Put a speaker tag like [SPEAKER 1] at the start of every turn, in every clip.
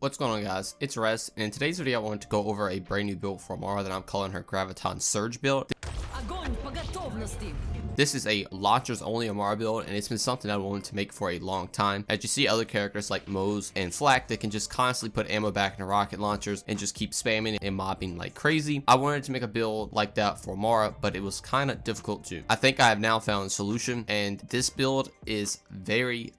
[SPEAKER 1] What's going on, guys? It's Rez, and in today's video I wanted to go over a brand new build for Amara that I'm calling her Graviton Surge build. This is a launchers only Amara build, and it's been something I wanted to make for a long time. As you see other characters like Moze and Flak that can just constantly put ammo back into rocket launchers and just keep spamming and mobbing like crazy. I wanted to make a build like that for Amara, but it was kind of difficult to. I think I have now found a solution, and this build is very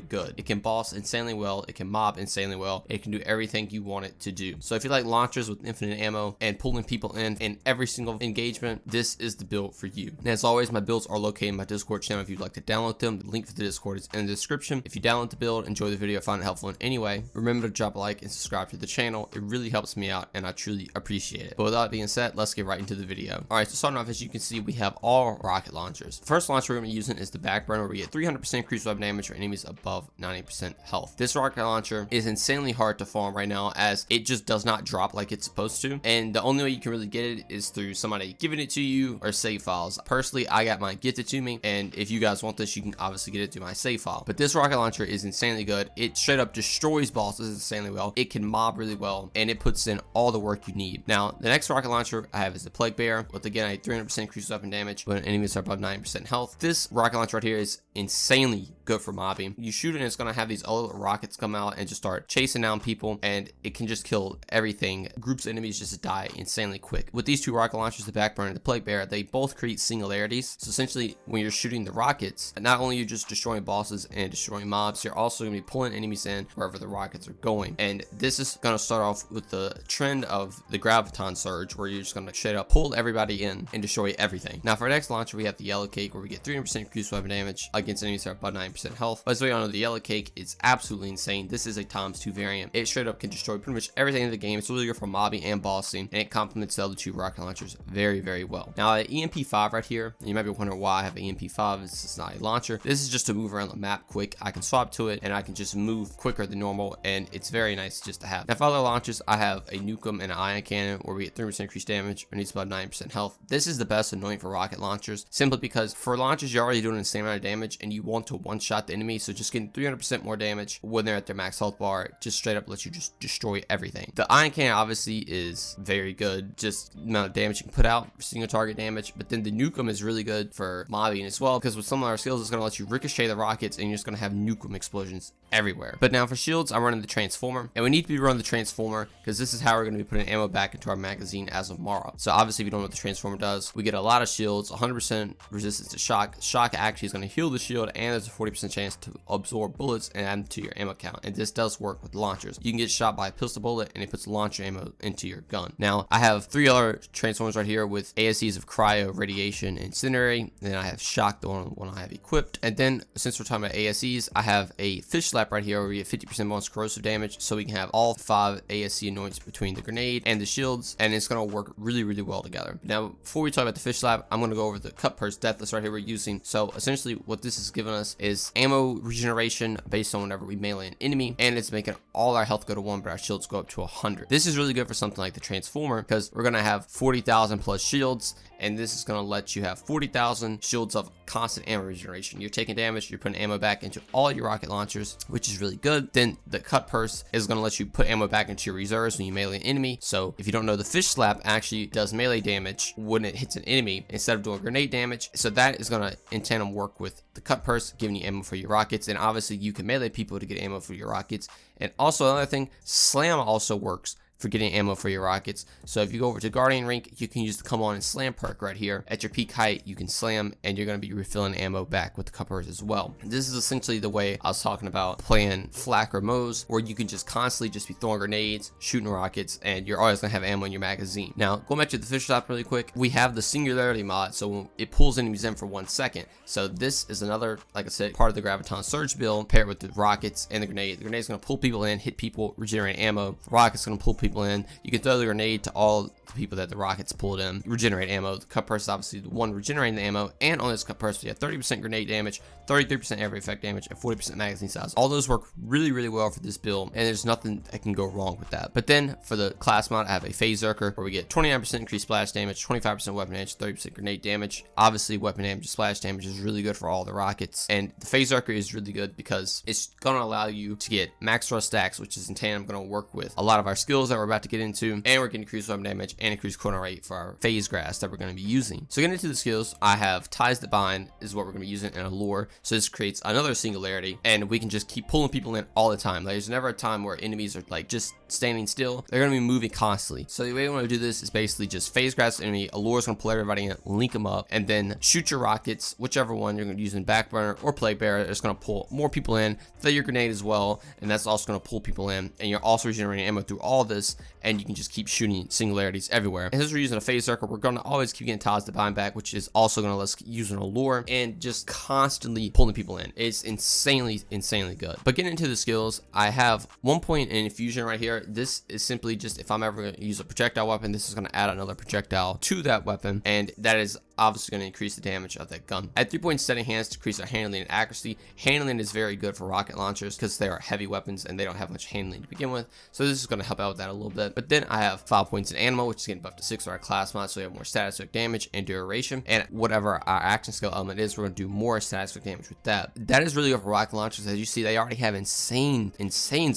[SPEAKER 1] good. It can boss insanely well, it can mob insanely well, it can do everything you want it to do. So if you like launchers with infinite ammo and pulling people in every single engagement, this is the build for you. And as always, my builds are located in my Discord channel if you'd like to download them. The link for the Discord is in the description. If you download the build, enjoy the video, find it helpful in any way, remember to drop a like and subscribe to the channel. It really helps me out and I truly appreciate it. But with that being said, let's get right into the video. Alright, so starting off, as you can see, we have all rocket launchers. The first launcher we're going to be using is the backburner, where we get 300% increased weapon damage for enemies above 90% health. This rocket launcher is insanely hard to farm right now, as it just does not drop like it's supposed to, and the only way you can really get it is through somebody giving it to you or save files. Personally, I got mine gifted to me, and if you guys want this, you can obviously get it through my save file. But this rocket launcher is insanely good. It straight up destroys bosses insanely well. It can mob really well, and it puts in all the work you need. Now, the next rocket launcher I have is the Plague Bearer, with again a 300% increased weapon damage when enemies are above 90% health. This rocket launcher right here is insanely good for mobbing. You shoot it and it's going to have these other rockets come out and just start chasing down people, and it can just kill everything. Groups of enemies just die insanely quick. With these two rocket launchers, the Backburner and the Plague Bearer, they both create singularities. So essentially, when you're shooting the rockets, not only are you just destroying bosses and destroying mobs, you're also going to be pulling enemies in wherever the rockets are going. And this is going to start off with the trend of the Graviton Surge, where you're just going to straight up pull everybody in and destroy everything. Now for our next launcher, we have the Yellow Cake, where we get 300% increased weapon damage against enemies that are above 90% health. But as we all know, the Yellow Cake is absolutely insane. This is a ×2 variant. It straight up can destroy pretty much everything in the game. It's really good for mobbing and bossing, and it complements the other two rocket launchers very well. Now the EMP5 right here, you might be wondering why I have an EMP5. This is not a launcher. This is just to move around the map quick. I can swap to it and I can just move quicker than normal, and it's very nice just to have. Now for other launchers, I have a Nukem and an Ion Cannon, where we get 3% increased damage when it's about 9% health. This is the best annoying for rocket launchers, simply because for launchers you're already doing the same amount of damage and you want to one-shot the enemy, so just getting 300% more damage when they're at their max health bar just straight up lets you just destroy everything. The Ion Cannon obviously is very good, just the amount of damage you can put out for single target damage, but then the Nukem is really good for mobbing as well, because with some of our skills it's going to let you ricochet the rockets and you're just going to have Nukem explosions everywhere. But now for shields, I'm running the Transformer, and we need to be running the Transformer because this is how we're going to be putting ammo back into our magazine as of Amara. So obviously if you don't know what the Transformer does, we get a lot of shields, 100% resistance to shock. Shock actually is going to heal the shield, and there's a 40% chance to absorb bullets and add them to your ammo count, and this does work with launchers. You can get shot by a pistol bullet and it puts launcher ammo into your gun. Now I have 3 other Transformers right here with ASCs of Cryo, Radiation, and Incinerary. Then I have Shock, the one I have equipped. And then since we're talking about ASCs, I have a Fish Slap right here where we get 50% bonus corrosive damage, so we can have all 5 ASC annoyance between the grenade and the shields, and it's going to work really well together. Now before we talk about the Fish Slap, I'm going to go over the Cut Purse Deathless right here we're using. So essentially what this is giving us is ammo regeneration based on whenever we melee an enemy, and it's making all our health go to 1 but our shields go up to 100. This is really good for something like the Transformer, because we're going to have 40,000 plus shields, and this is going to let you have 40,000 shields of constant ammo regeneration. You're taking damage, you're putting ammo back into all your rocket launchers, which is really good. Then the Cut Purse is going to let you put ammo back into your reserves when you melee an enemy. So if you don't know, the Fish Slap actually does melee damage when it hits an enemy instead of doing grenade damage. So that is going to in tandem work with the Cut Purse, giving you ammo for your rockets, and obviously you can melee people to get ammo for your rockets. And also another thing, Slam also works for getting ammo for your rockets. So if you go over to Guardian Rank, you can use the Come On and Slam perk right here. At your peak height, you can slam, and you're going to be refilling ammo back with the Cut Purse as well. This is essentially the way I was talking about playing Flak or Moze, where you can just constantly just be throwing grenades, shooting rockets, and you're always going to have ammo in your magazine. Now, going back to the Fish Slap really quick, we have the Singularity mod, so it pulls enemies in for 1 second. So this is another, like I said, part of the Graviton Surge build, paired with the rockets and the grenade. The grenade is going to pull people in, hit people, regenerate ammo. The rocket's going to pull people in. You can throw the grenade to all the people that the rockets pulled in regenerate ammo. The cut purse is obviously the one regenerating the ammo, and on this cut purse we have 30% grenade damage, 33% area effect damage, and 40% magazine size. All those work really, really well for this build, and there's nothing that can go wrong with that. But then for the class mod, I have a phase zerker where we get 29% increased splash damage, 25% weapon damage, 30% grenade damage. Obviously, weapon damage and splash damage is really good for all the rockets, and the phase zerker is really good because it's going to allow you to get max thrust stacks, which is in tandem going to work with a lot of our skills that we're about to get into, and we're getting increased weapon damage and increased corner rate for our phase grass that we're going to be using. So getting into the skills, I have ties that bind is what we're going to be using in a lure. So this creates another singularity, and we can just keep pulling people in all the time. Like, there's never a time where enemies are like just standing still. They're going to be moving constantly. So the way we want to do this is basically just phase grass the enemy, a lure is going to pull everybody in, link them up, and then shoot your rockets, whichever one you're going to use in back burner or plague bearer. It's going to pull more people in, throw your grenade as well, and that's also going to pull people in, and you're also generating ammo through all this, and you can just keep shooting singularities everywhere. And since we're using a phase circle, we're going to always keep getting ties to bind back, which is also going to let us use an allure and just constantly pulling people in. It's insanely good. But getting into the skills, I have 1 point in infusion right here. This is simply just if I'm ever going to use a projectile weapon, this is going to add another projectile to that weapon, and that is obviously going to increase the damage of that gun. At 3 points, steady hands to increase our handling and accuracy. Handling is very good for rocket launchers because they are heavy weapons and they don't have much handling to begin with, so this is going to help out with that a little bit. But then I have 5 points in animal, which is getting buffed to 6 for our class mod, so we have more static damage and duration, and whatever our action skill element is, we're going to do more static damage with that. That is really good for rocket launchers. As you see, they already have insane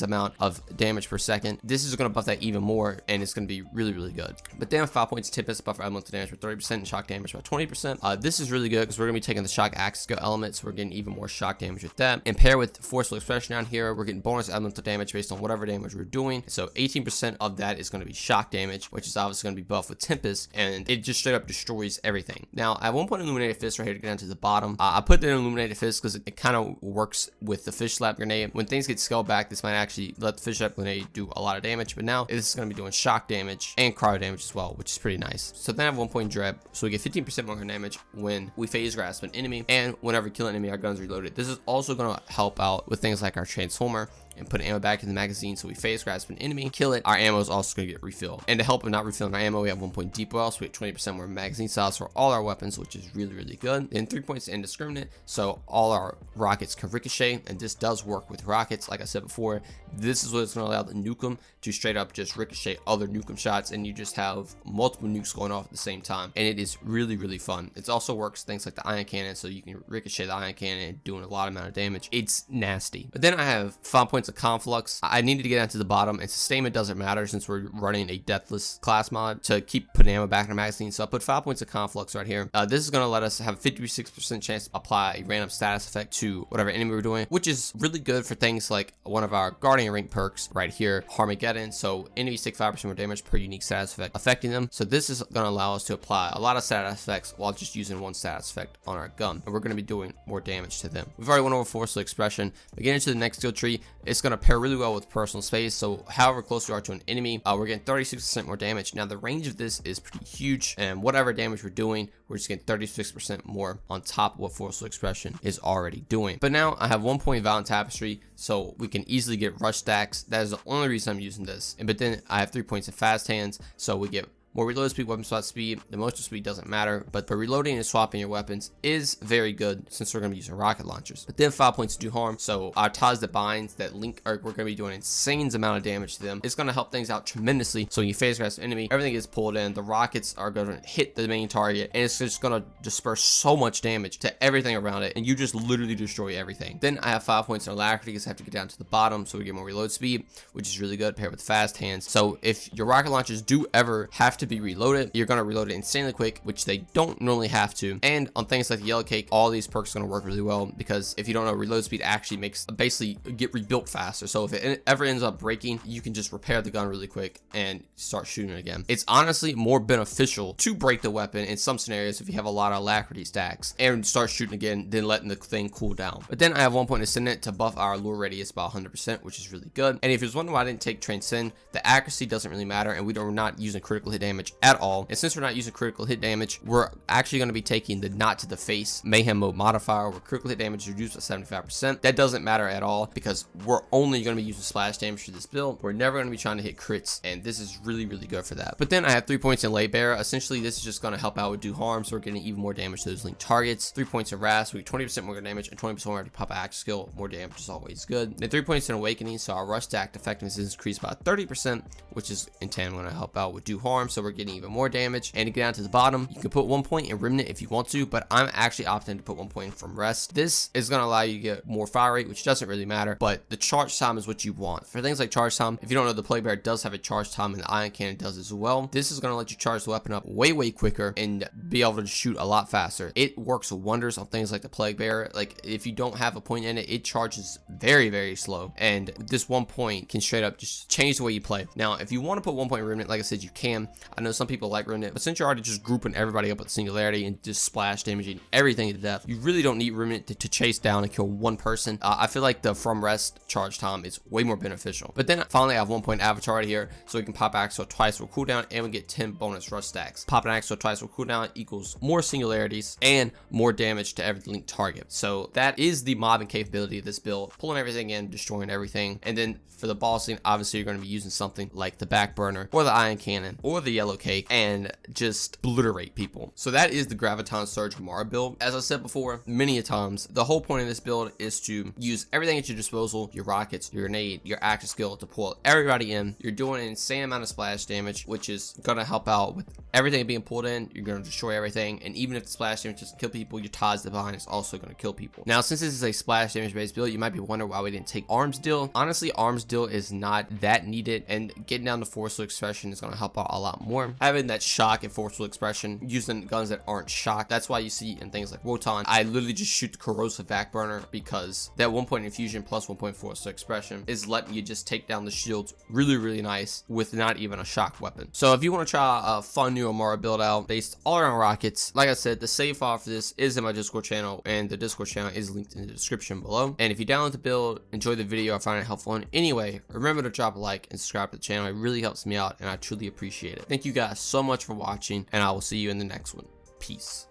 [SPEAKER 1] amount of damage per second. This is going to buff that even more, and it's going to be really good. But then 5 points Tempest, buffer elemental damage for 30% and shock damage by 20%. This is really good because we're going to be taking the shock axe skill element, so we're getting even more shock damage with that. And pair with forceful expression down here, we're getting bonus elemental damage based on whatever damage we're doing. So 18% of that is going to be shock damage, which is obviously going to be buffed with Tempest, and it just straight up destroys everything. Now, I have 1 point Illuminated Fist right here to get down to the bottom. I put that in Illuminated Fist because it kind of works with the fish slap grenade. When things get scaled back, this might actually let the fish slap grenade do a lot of damage, but now this is going to be doing shock damage and cryo damage as well, which is pretty nice. So then I have 1 point Dread, so we get 15% more damage when we phase grasp an enemy, and whenever we kill an enemy, our gun's reloaded. This is also going to help out with things like our Transformer and put ammo back in the magazine, so we phase grasp an enemy, kill it, our ammo is also going to get refilled. And to help with not refilling our ammo, we have 1 point deep well, so we get 20% more magazine size for all our weapons, which is really good. Then 3 points to indiscriminate, so all our rockets can ricochet, and this does work with rockets. Like I said before, this is what it's going to allow the nukem to straight up just ricochet other nukem shots, and you just have multiple nukes going off at the same time, and it is really fun. It also works things like the ion cannon, so you can ricochet the ion cannon and doing a lot amount of damage. It's nasty. But then I have 5 points of conflux. I needed to get down to the bottom, and sustainment doesn't matter since we're running a deathless class mod to keep putting ammo back in our magazine, so I put 5 points of conflux right here. This is going to let us have 56% chance to apply a random status effect to whatever enemy we're doing, which is really good for things like one of our Guardian rank perks right here, Harmageddon. So enemies take 5% more damage per unique status effect affecting them. So this is going to allow us to apply a lot of status effects while just using one status effect on our gun, and we're going to be doing more damage to them. We've already went over forceful expression, but getting into the next skill tree, it's going to pair really well with personal space. So however close we are to an enemy, we're getting 36% more damage. Now the range of this is pretty huge, and whatever damage we're doing, we're just getting 36% more on top of what forceful expression is already doing. But now I have 1 point Violent Tapestry, so we can easily get rush stacks. That is the only reason I'm using this. But then I have 3 points of fast hands, so we get more reload speed, weapon swap speed. The motion speed doesn't matter, but for reloading and swapping your weapons is very good since we're going to be using rocket launchers. But then 5 points to do harm, so our ties that binds that link, we're going to be doing insane amount of damage to them. It's going to help things out tremendously. So when you phase grasp an enemy, everything gets pulled in, the rockets are going to hit the main target, and it's just going to disperse so much damage to everything around it, and you just literally destroy everything. Then I have 5 points in alacrity because I have to get down to the bottom, so we get more reload speed, which is really good paired with fast hands. So if your rocket launchers do ever have to be reloaded, you're going to reload it insanely quick, which they don't normally have to. And on things like the yellow cake, all these perks are going to work really well, because if you don't know, reload speed actually makes basically get rebuilt faster. So if it ever ends up breaking, you can just repair the gun really quick and start shooting it again. It's honestly more beneficial to break the weapon in some scenarios if you have a lot of alacrity stacks and start shooting again than letting the thing cool down. But then I have 1 point Ascendant to buff our lure radius by 100%, which is really good. And if you're wondering why I didn't take Transcend, the accuracy doesn't really matter, and we're not using critical hit damage damage at all. And since we're not using critical hit damage, we're actually going to be taking the not to the face mayhem mode modifier, where critical hit damage is reduced by 75%. That doesn't matter at all because we're only going to be using splash damage for this build. We're never going to be trying to hit crits, and this is really good for that. But then I have 3 points in Lay Bearer. Essentially, this is just going to help out with do harm, so we're getting even more damage to those linked targets. 3 points in Rasp, we get 20% more damage and 20% more to pop an action skill. More damage is always good. Then 3 points in Awakening, so our rush stack effectiveness is increased by 30%, which is in tandem going to help out with do harm, so we're getting even more damage. And to get down to the bottom, you can put 1 point in Remnant if you want to, but I'm actually opting to put 1 point from Rest. This is going to allow you to get more fire rate, which doesn't really matter, but the charge time is what you want. For things like charge time, if you don't know, the Plague Bearer does have a charge time, and the Ion Cannon does as well. This is going to let you charge the weapon up way quicker and be able to shoot a lot faster. It works wonders on things like the Plague Bearer. Like, if you don't have a point in it, it charges very slow, and this 1 point can straight up just change the way you play. Now, if you want to put 1 point in Remnant, like I said, you can. I know some people like Remnant, but since you're already just grouping everybody up with Singularity and just splash damaging everything to death, you really don't need Remnant to chase down and kill one person. I feel like the From Rest charge time is way more beneficial. But then finally, I have 1 point Avatar right here, so we can pop Axel twice for cooldown, and we get 10 bonus rush stacks. Popping Axel twice for cooldown equals more Singularities and more damage to every linked target. So that is the mobbing capability of this build, pulling everything in, destroying everything. And then for the boss scene, obviously you're going to be using something like the Backburner or the Ion Cannon or the Yellow Cake and just obliterate people. So that is the Graviton Surge Amara build. As I said before many a times, the whole point of this build is to use everything at your disposal, your rockets, your grenade, your action skill, to pull everybody in. You're doing an insane amount of splash damage, which is going to help out with everything being pulled in. You're going to destroy everything, and even if the splash damage doesn't kill people, your Tod's behind is also going to kill people. Now, since this is a splash damage based build, you might be wondering why we didn't take Arms Deal. Honestly, Arms Deal is not that needed, and getting down to Forceful Expression is going to help out a lot more. Having that shock and Forceful Expression, using guns that aren't shocked, that's why you see in things like Wotan, I literally just shoot the Corrosive Backburner, because that 1 point infusion plus 1 point Forceful Expression is letting you just take down the shields really nice with not even a shock weapon. So if you want to try a fun new Amara build out based all around rockets, like I said, the save file for this is in my Discord channel, and the Discord channel is linked in the description below. And if you download the build, enjoy the video, I find it helpful in any way, remember to drop a like and subscribe to the channel. It really helps me out, and I truly appreciate it. Thank you guys so much for watching, and I will see you in the next one. Peace.